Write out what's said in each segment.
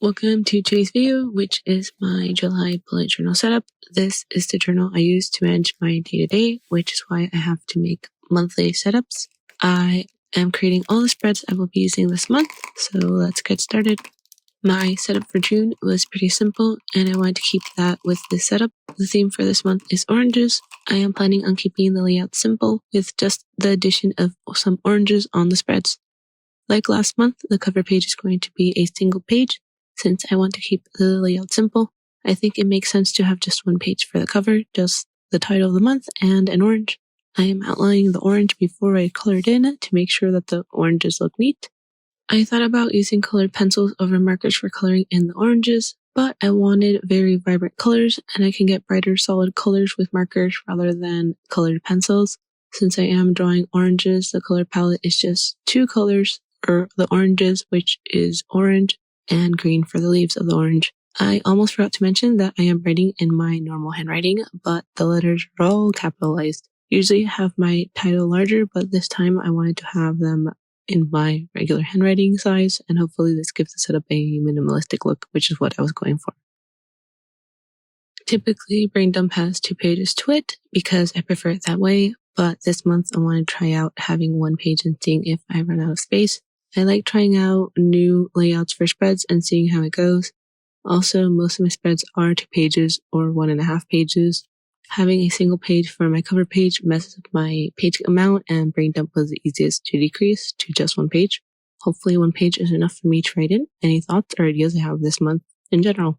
Welcome to today's video, which is my July bullet journal setup. This is the journal I use to manage my day-to-day, which is why I have to make monthly setups. I am creating all the spreads I will be using this month, so let's get started. My setup for June was pretty simple, and I wanted to keep that with this setup. The theme for this month is oranges. I am planning on keeping the layout simple, with just the addition of some oranges on the spreads. Like last month, the cover page is going to be a single page. Since I want to keep the layout simple, I think it makes sense to have just one page for the cover, just the title of the month and an orange. I am outlining the orange before I colored in to make sure that the oranges look neat. I thought about using colored pencils over markers for coloring in the oranges, but I wanted very vibrant colors, and I can get brighter solid colors with markers rather than colored pencils. Since I am drawing oranges, the color palette is just two colors, or the oranges, which is orange, and green for the leaves of the orange. I almost forgot to mention that I am writing in my normal handwriting, but the letters are all capitalized. Usually I have my title larger, but this time I wanted to have them in my regular handwriting size, and hopefully this gives the setup a minimalistic look, which is what I was going for. Typically, Brain Dump has 2 pages to it because I prefer it that way, but this month I want to try out having 1 page and seeing if I run out of space. I like trying out new layouts for spreads and seeing how it goes. Also, most of my spreads are 2 pages or 1.5 pages. Having a single page for my cover page messes up my page amount, and Brain Dump was the easiest to decrease to just 1 page. Hopefully 1 page is enough for me to write in any thoughts or ideas I have this month in general.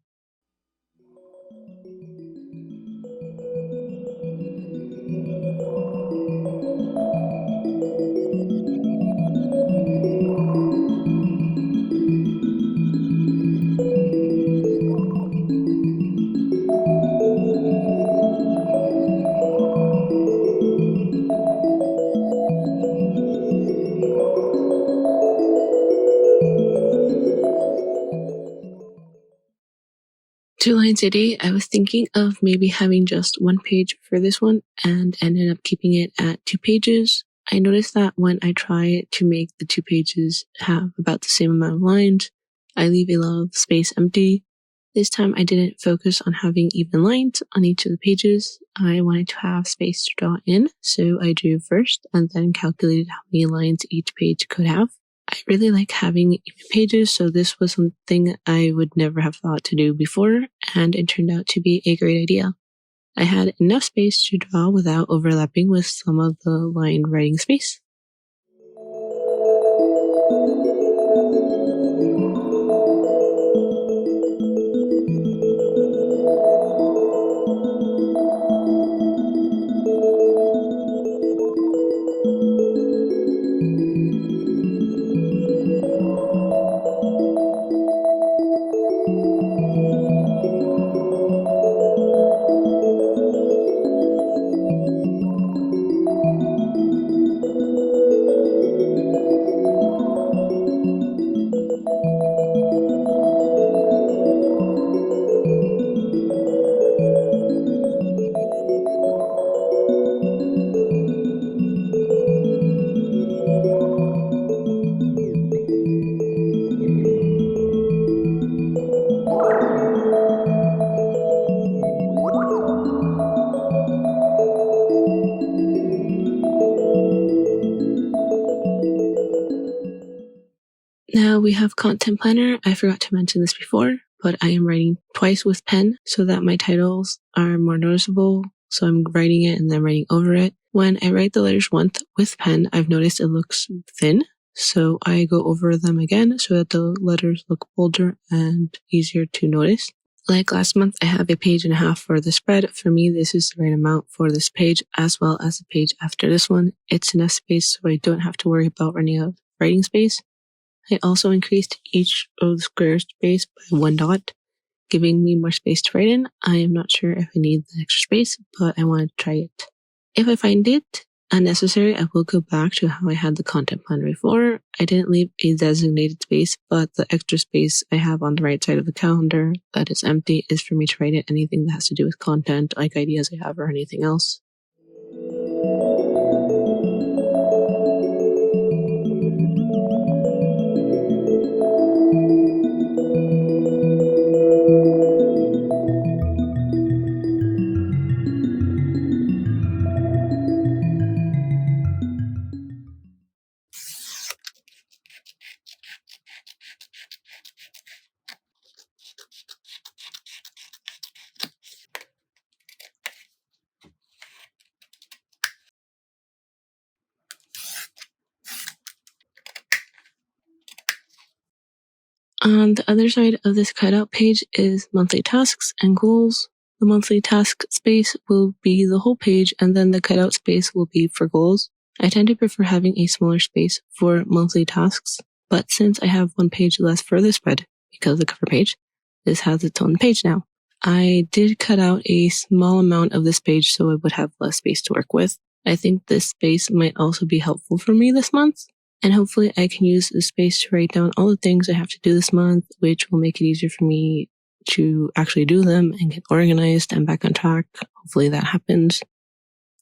July City, I was thinking of maybe having just 1 page for this one and ended up keeping it at 2 pages. I noticed that when I try to make the 2 pages have about the same amount of lines, I leave a lot of space empty. This time I didn't focus on having even lines on each of the pages. I wanted to have space to draw in, so I drew first and then calculated how many lines each page could have. I really like having even pages, so this was something I would never have thought to do before, and it turned out to be a great idea. I had enough space to draw without overlapping with some of the line writing space. Now we have Content Planner. I forgot to mention this before, but I am writing twice with pen so that my titles are more noticeable. So I'm writing it and then writing over it. When I write the letters once with pen, I've noticed it looks thin. So I go over them again so that the letters look bolder and easier to notice. Like last month, I have a 1.5 pages for the spread. For me, this is the right amount for this page, as well as the page after this one. It's enough space so I don't have to worry about running out of writing space. I also increased each of the square space by 1 dot, giving me more space to write in. I am not sure if I need the extra space, but I want to try it. If I find it unnecessary, I will go back to how I had the content planner before. I didn't leave a designated space, but the extra space I have on the right side of the calendar that is empty is for me to write in anything that has to do with content, like ideas I have or anything else. On the other side of this cutout page is monthly tasks and goals. The monthly task space will be the whole page, and then the cutout space will be for goals. I tend to prefer having a smaller space for monthly tasks, but since I have one page less for the spread, because the cover page, this has its own page now. I did cut out a small amount of this page so I would have less space to work with. I think this space might also be helpful for me this month, and hopefully I can use this space to write down all the things I have to do this month, which will make it easier for me to actually do them and get organized and back on track. Hopefully that happens.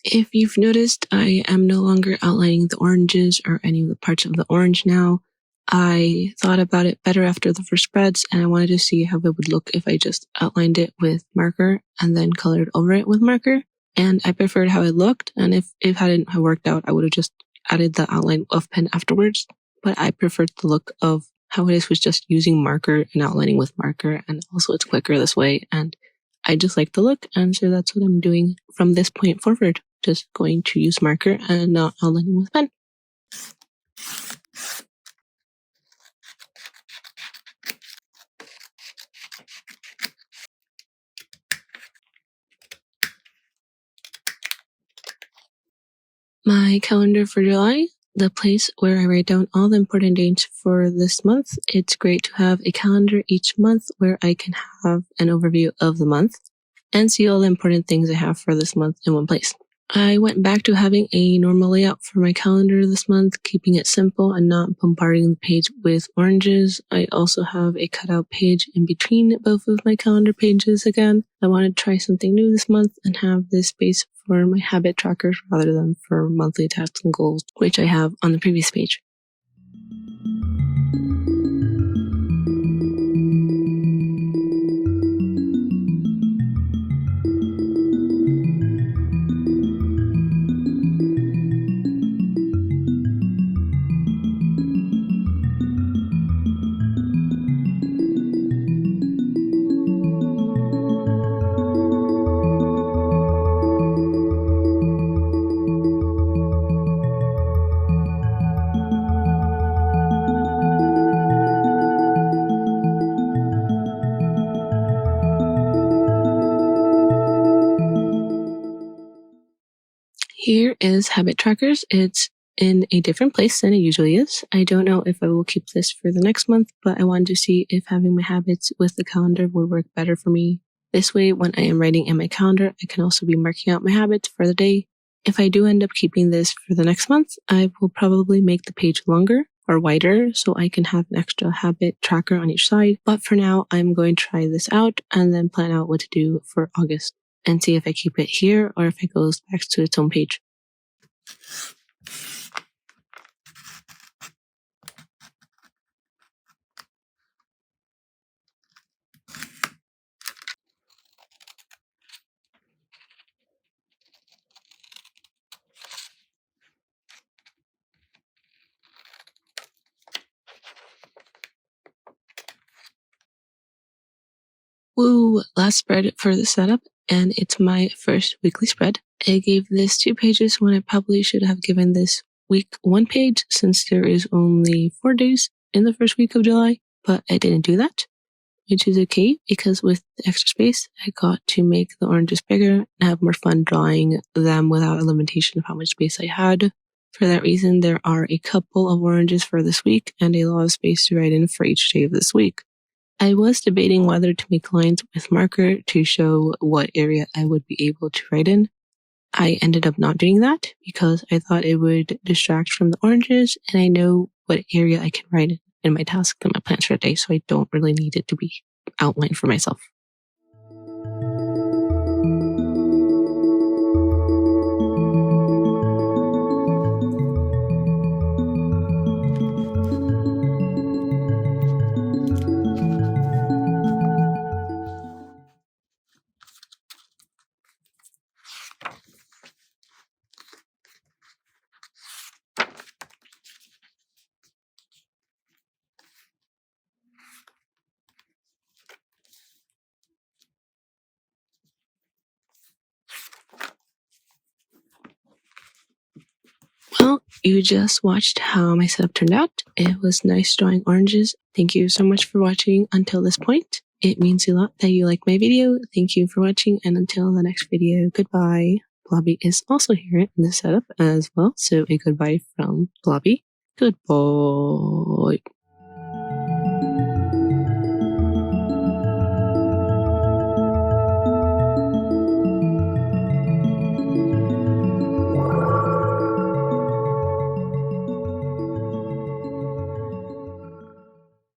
If you've noticed, I am no longer outlining the oranges or any of the parts of the orange now. I thought about it better after the first spreads, and I wanted to see how it would look if I just outlined it with marker and then colored over it with marker. And I preferred how it looked, and if it hadn't worked out, I would have just added the outline of pen afterwards. But I preferred the look of how it is with just using marker and outlining with marker, and also it's quicker this way, and I just like the look, and so that's what I'm doing from this point forward. Just going to use marker and not outlining with pen. My calendar for July, the place where I write down all the important dates for this month. It's great to have a calendar each month where I can have an overview of the month and see all the important things I have for this month in one place. I went back to having a normal layout for my calendar this month, keeping it simple and not bombarding the page with oranges. I also have a cutout page in between both of my calendar pages again. I wanted to try something new this month and have this space for my habit trackers rather than for monthly tasks and goals, which I have on the previous page. Here is habit trackers. It's in a different place than it usually is. I don't know if I will keep this for the next month, but I wanted to see if having my habits with the calendar would work better for me. This way, when I am writing in my calendar, I can also be marking out my habits for the day. If I do end up keeping this for the next month, I will probably make the page longer or wider so I can have an extra habit tracker on each side. But for now, I'm going to try this out and then plan out what to do for August and see if I keep it here or if it goes back to its own page. Woo! Last spread for the setup, and it's my first weekly spread. I gave this 2 pages when I probably should have given this week 1 page since there is only 4 days in the first week of July, but I didn't do that, which is okay because with the extra space, I got to make the oranges bigger and have more fun drawing them without a limitation of how much space I had. For that reason, there are a couple of oranges for this week and a lot of space to write in for each day of this week. I was debating whether to make lines with marker to show what area I would be able to write in. I ended up not doing that because I thought it would distract from the oranges, and I know what area I can write in my tasks and my plans for the day, so I don't really need it to be outlined for myself. You just watched how my setup turned out. It was nice drawing oranges. Thank you so much for watching until this point. It means a lot that you like my video. Thank you for watching, and until the next video, goodbye. Blobby is also here in this setup as well, so a goodbye from Blobby. Goodbye.